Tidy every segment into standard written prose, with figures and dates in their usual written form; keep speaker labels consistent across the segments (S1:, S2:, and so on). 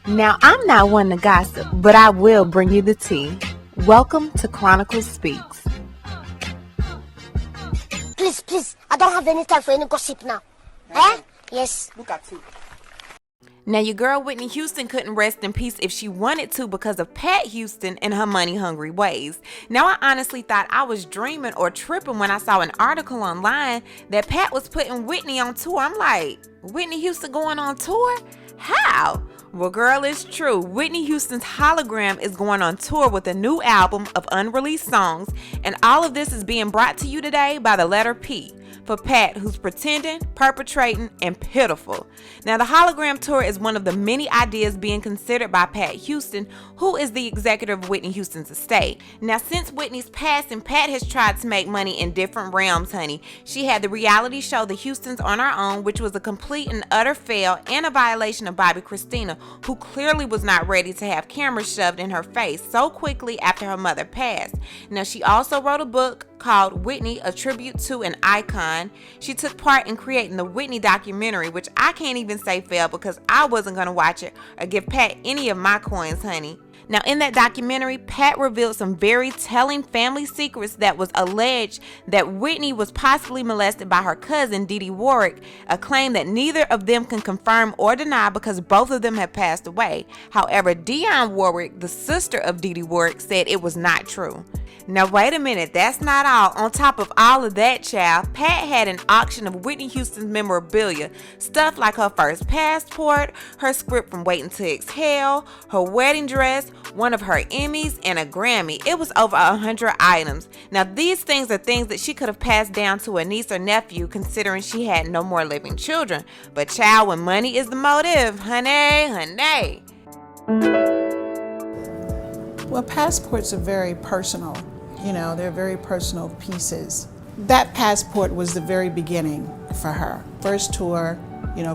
S1: Now, I'm not one to gossip, but I will bring you the tea. Welcome to Chronicles Speaks.
S2: Please, I don't have any time for any gossip now. Eh? Yes.
S3: Look at you.
S1: Now, your girl Whitney Houston couldn't rest in peace if she wanted to because of Pat Houston and her money-hungry ways. Now, I honestly thought I was dreaming or tripping when I saw an article online that Pat was putting Whitney on tour. I'm like, Whitney Houston going on tour? How? Well, girl, it's true. Whitney Houston's Hologram is going on tour with a new album of unreleased songs, and all of this is being brought to you today by the letter P for Pat, who's pretending, perpetrating, and pitiful. Now, the Hologram tour is one of the many ideas being considered by Pat Houston, who is the executive of Whitney Houston's estate. Now, since Whitney's passing, Pat has tried to make money in different realms, honey. She had the reality show The Houstons on Her Own, which was a complete and utter fail and a violation of Bobbi Kristina, who clearly was not ready to have cameras shoved in her face so quickly after her mother passed. Now, she also wrote a book called Whitney, A Tribute to an Icon. She took part in creating the Whitney documentary, which I can't even say failed because I wasn't going to watch it or give Pat any of my coins, honey. Now, in that documentary, Pat revealed some very telling family secrets that was alleged that Whitney was possibly molested by her cousin, Dee Dee Warwick, a claim that neither of them can confirm or deny because both of them have passed away. However, Dionne Warwick, the sister of Dee Dee Warwick, said it was not true. Now, wait a minute, that's not all. On top of all of that, child, Pat had an auction of Whitney Houston's memorabilia, stuff like her first passport, her script from Waiting to Exhale, her wedding dress, one of her Emmys, and a Grammy. It was over 100 items. Now, these things are things that she could have passed down to a niece or nephew, considering she had no more living children. But child, when money is the motive, honey.
S3: Well, passports are very personal. You know, they're very personal pieces. That passport was the very beginning for her. First tour,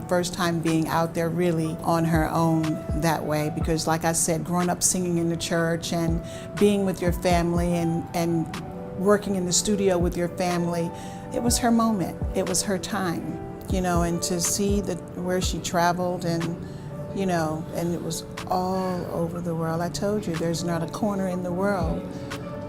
S3: first time being out there really on her own that way. Because like I said, growing up singing in the church and being with your family and working in the studio with your family, it was her moment. It was her time, and to see where she traveled and it was all over the world. I told you, there's not a corner in the world,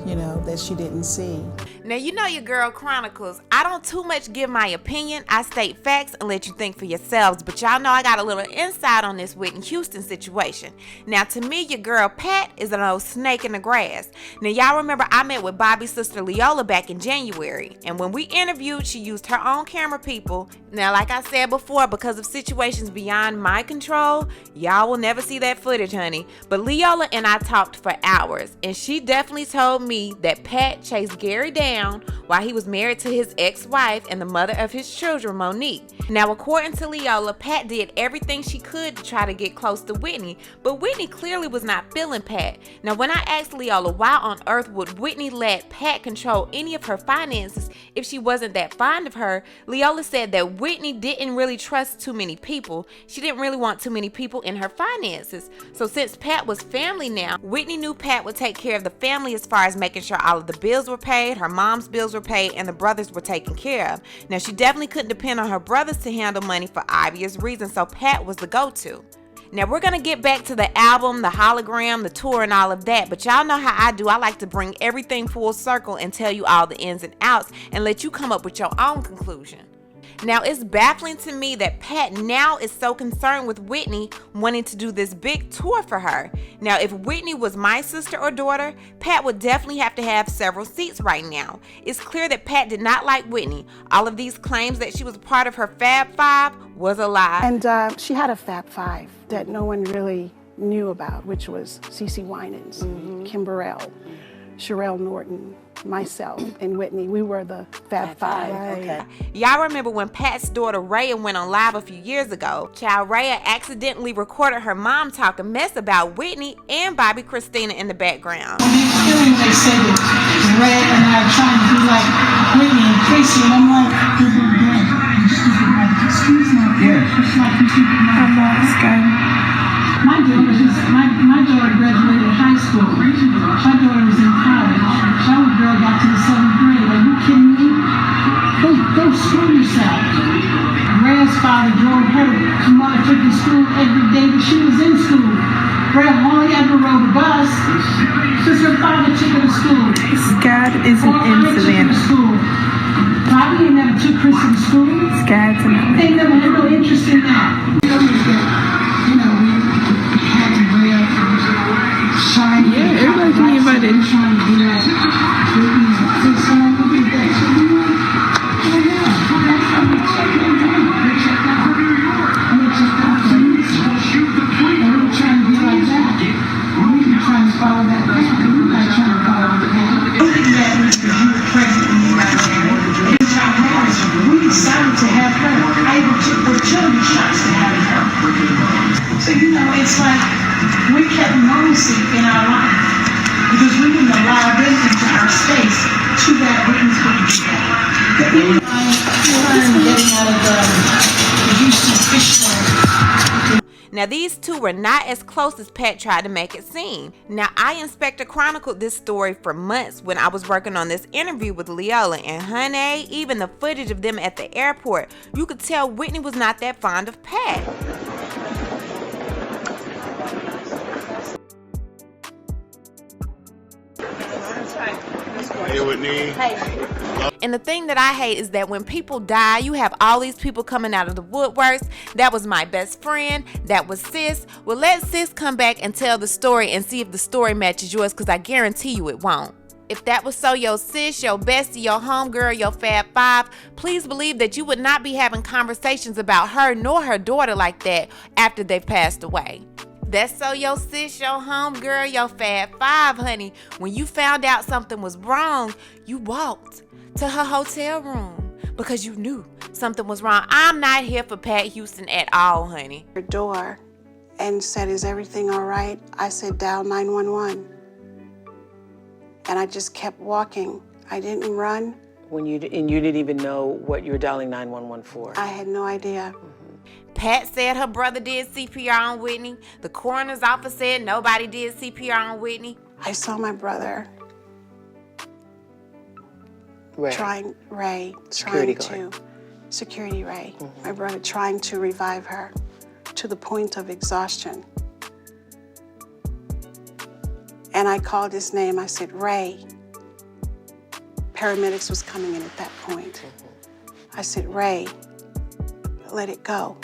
S3: that she didn't see.
S1: Now, your girl Chronicles, I don't too much give my opinion. I state facts and let you think for yourselves. But y'all know I got a little insight on this Whitney Houston situation. Now, to me, your girl Pat is an old snake in the grass. Now, y'all remember I met with Bobby's sister Leola back in January. And when we interviewed, she used her own camera people. Now, like I said before, because of situations beyond my control, y'all will never see that footage, honey. But Leola and I talked for hours. And she definitely told me that Pat chased Gary down while he was married to his ex-wife and the mother of his children, Monique. Now, according to Leola, Pat did everything she could to try to get close to Whitney, but Whitney clearly was not feeling Pat. Now, when I asked Leola why on earth would Whitney let Pat control any of her finances if she wasn't that fond of her, Leola said that Whitney didn't really trust too many people. She didn't really want too many people in her finances. So since Pat was family now, Whitney knew Pat would take care of the family as far as making sure all of the bills were paid, her mom's bills were paid, and the brothers were taken care of. Now, she definitely couldn't depend on her brothers to handle money for obvious reasons, so Pat was the go-to. Now, we're going to get back to the album, the hologram, the tour, and all of that, but y'all know how I do. I like to bring everything full circle and tell you all the ins and outs and let you come up with your own conclusion. Now, it's baffling to me that Pat now is so concerned with Whitney wanting to do this big tour for her. Now, if Whitney was my sister or daughter, Pat would definitely have to have several seats right now. It's clear that Pat did not like Whitney. All of these claims that she was a part of her Fab Five was a lie.
S4: And she had a Fab Five that no one really knew about, which was CeCe Winans, Kim Burrell, Sherelle Norton, myself, and Whitney. We were the Fab Five.
S1: Okay. Y'all remember when Pat's daughter Raya went on live a few years ago? Child, Raya accidentally recorded her mom talking mess about Whitney and Bobbi Kristina in the background.
S5: On the hearing, they said that Raya and I are trying to be like Whitney and Tracy, and I'm like, excuse me, it's like you keep my daughter graduated high school. My daughter was in college. My other girl got to the 7th grade. Are you kidding me? Go screw yourself. Raya's father drove her to Martin Luther King School every day that she was in school. grandma only ever rode a bus because her father took her to school.
S6: SCAD isn't in Savannah.
S5: Bobby never took Chris to school.
S6: SCAD's in LA.
S5: They never had no interest in that. We had to wear shiny.
S6: Yeah, everybody can be invited.
S5: Trying to do that. So, it's like we kept normalcy in our life because we didn't allow them into our space. Too bad Whitney's couldn't do that. I'm getting out of the Houston fish tank.
S1: Now, these two were not as close as Pat tried to make it seem. Now, I Inspector chronicled this story for months when I was working on this interview with Leola, and honey, even the footage of them at the airport, you could tell Whitney was not that fond of Pat.
S7: Hey, Whitney.
S1: And the thing that I hate is that when people die, you have all these people coming out of the woodworks. That was my best friend. That was sis. Well, let sis come back and tell the story and see if the story matches yours, because I guarantee you it won't. If that was so your sis, your bestie, your homegirl, your Fab Five, please believe that you would not be having conversations about her nor her daughter like that after they've passed away. That's so your sis, your homegirl, your Fab Five, honey. When you found out something was wrong, you walked to her hotel room because you knew something was wrong. I'm not here for Pat Houston at all, honey.
S4: Her door and said, "Is everything all right?" I said, "Dial 911." And I just kept walking. I didn't run.
S8: And you didn't even know what you were dialing 911 for?
S4: I had no idea.
S1: Pat said her brother did CPR on Whitney. The coroner's office said nobody did CPR on Whitney.
S4: I saw my brother Security Ray, my brother trying to revive her to the point of exhaustion. And I called his name. I said, "Ray." Paramedics was coming in at that point. I said, "Ray, let it go."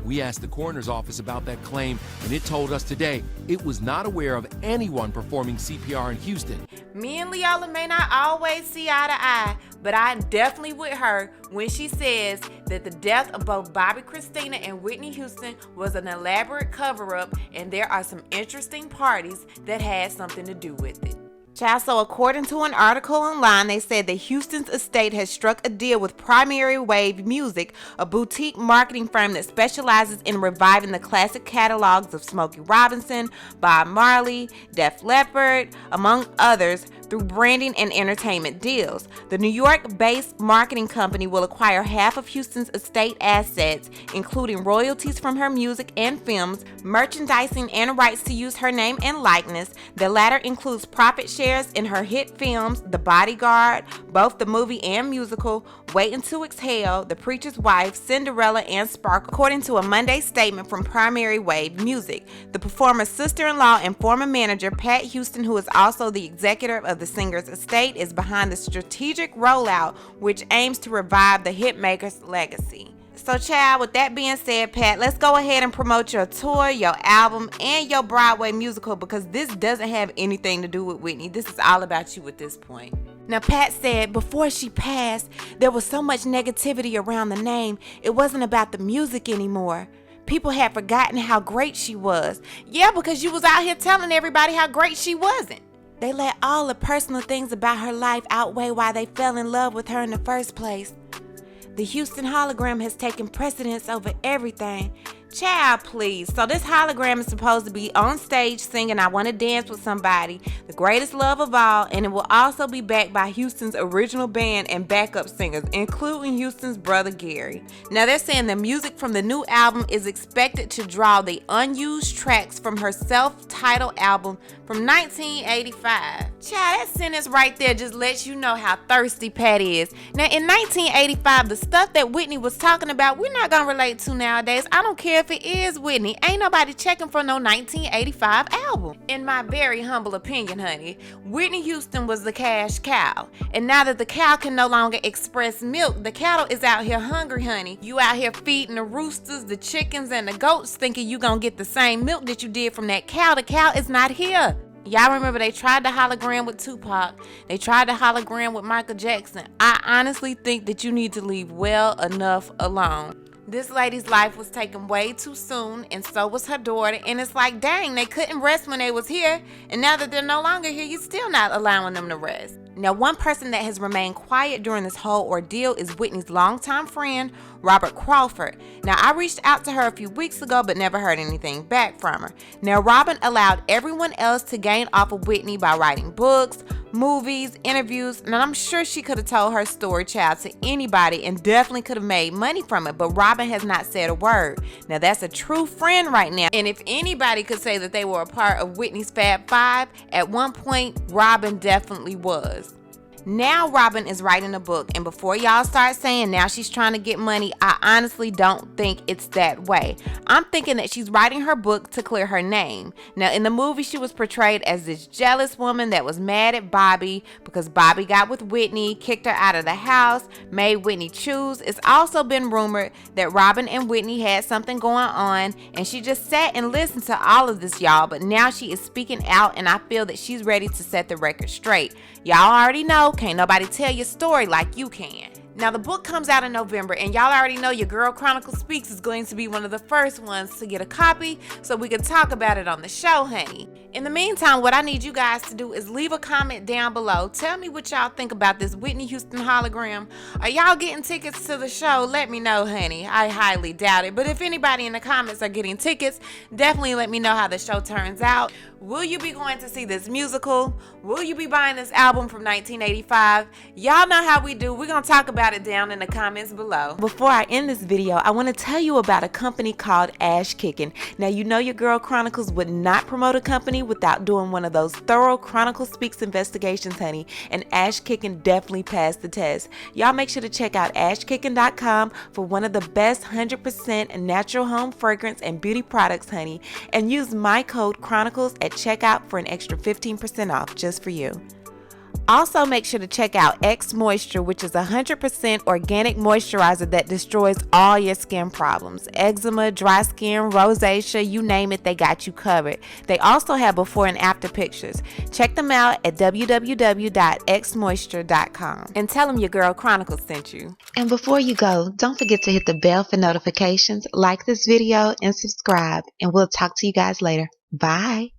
S9: We asked the coroner's office about that claim, and it told us today it was not aware of anyone performing CPR in Houston.
S1: Me and Leola may not always see eye to eye, but I'm definitely with her when she says that the death of both Bobby Christina and Whitney Houston was an elaborate cover-up, and there are some interesting parties that had something to do with it. Child, so according to an article online, they said that Houston's estate has struck a deal with Primary Wave Music, a boutique marketing firm that specializes in reviving the classic catalogs of Smokey Robinson, Bob Marley, Def Leppard, among others, through branding and entertainment deals. The New York-based marketing company will acquire half of Houston's estate assets, including royalties from her music and films, merchandising, and rights to use her name and likeness. The latter includes profit shares in her hit films, The Bodyguard, both the movie and musical, Waiting to Exhale, The Preacher's Wife, Cinderella, and Sparkle, according to a Monday statement from Primary Wave Music. The performer's sister-in-law and former manager, Pat Houston, who is also the executive of the singer's estate, is behind the strategic rollout, which aims to revive the hitmaker's legacy. So, child, with that being said, Pat, let's go ahead and promote your tour, your album, and your Broadway musical, because this doesn't have anything to do with Whitney. This is all about you at this point. Now, Pat said before she passed, there was so much negativity around the name, it wasn't about the music anymore. People had forgotten how great she was. Yeah, because you was out here telling everybody how great she wasn't. They let all the personal things about her life outweigh why they fell in love with her in the first place. The Houston hologram has taken precedence over everything. Child, please. So this hologram is supposed to be on stage singing I Want to Dance with Somebody, The Greatest Love of All, and it will also be backed by Houston's original band and backup singers, including Houston's brother Gary. Now they're saying the music from the new album is expected to draw the unused tracks from her self-titled album from 1985. Child, that sentence right there just lets you know how thirsty Pat is. Now, in 1985, the stuff that Whitney was talking about, we're not gonna relate to nowadays. I don't care if it is Whitney. Ain't nobody checking for no 1985 album. In my very humble opinion, honey, Whitney Houston was the cash cow. And now that the cow can no longer express milk, the cattle is out here hungry, honey. You out here feeding the roosters, the chickens, and the goats thinking you gonna get the same milk that you did from that cow. The cow is not here. Y'all remember they tried to hologram with Tupac. They tried to hologram with Michael Jackson. I honestly think that you need to leave well enough alone. This lady's life was taken way too soon, and so was her daughter. And it's like, dang, they couldn't rest when they was here. And now that they're no longer here, you're still not allowing them to rest. Now, one person that has remained quiet during this whole ordeal is Whitney's longtime friend, Robert Crawford. Now, I reached out to her a few weeks ago, but never heard anything back from her. Now, Robin allowed everyone else to gain off of Whitney by writing books, movies, interviews, and I'm sure she could have told her story, child, to anybody and definitely could have made money from it, but Robin has not said a word. Now, that's a true friend right now, and if anybody could say that they were a part of Whitney's Fab Five, at one point, Robin definitely was. Now Robin is writing a book, and before y'all start saying now she's trying to get money, I honestly don't think it's that way. I'm thinking that she's writing her book to clear her name. Now, in the movie, she was portrayed as this jealous woman that was mad at Bobby because Bobby got with Whitney, kicked her out of the house, made Whitney choose. It's also been rumored that Robin and Whitney had something going on, and she just sat and listened to all of this, y'all, but now she is speaking out, and I feel that she's ready to set the record straight. Y'all already know, can't nobody tell your story like you can. Now, the book comes out in November, and y'all already know your girl Chronicle Speaks is going to be one of the first ones to get a copy so we can talk about it on the show, honey. In the meantime, what I need you guys to do is leave a comment down below. Tell me what y'all think about this Whitney Houston hologram. Are y'all getting tickets to the show? Let me know, honey. I highly doubt it, but if anybody in the comments are getting tickets, definitely let me know how the show turns out. Will you be going to see this musical? Will you be buying this album from 1985? Y'all know how we do. We're going to talk about it down in the comments below. Before I end this video, I want to tell you about a company called Ash Kicking. Now, you know your girl Chronicles would not promote a company without doing one of those thorough Chronicle Speaks investigations, honey, and Ash Kicking definitely passed the test. Y'all make sure to check out ashkicking.com for one of the best 100% natural home fragrance and beauty products, honey, and use my code Chronicles at checkout for an extra 15% off just for you. Also, make sure to check out X Moisture, which is a 100% organic moisturizer that destroys all your skin problems. Eczema, dry skin, rosacea, you name it, they got you covered. They also have before and after pictures. Check them out at www.xmoisture.com and tell them your girl Chronicles sent you. And before you go, don't forget to hit the bell for notifications, like this video, and subscribe. And we'll talk to you guys later. Bye.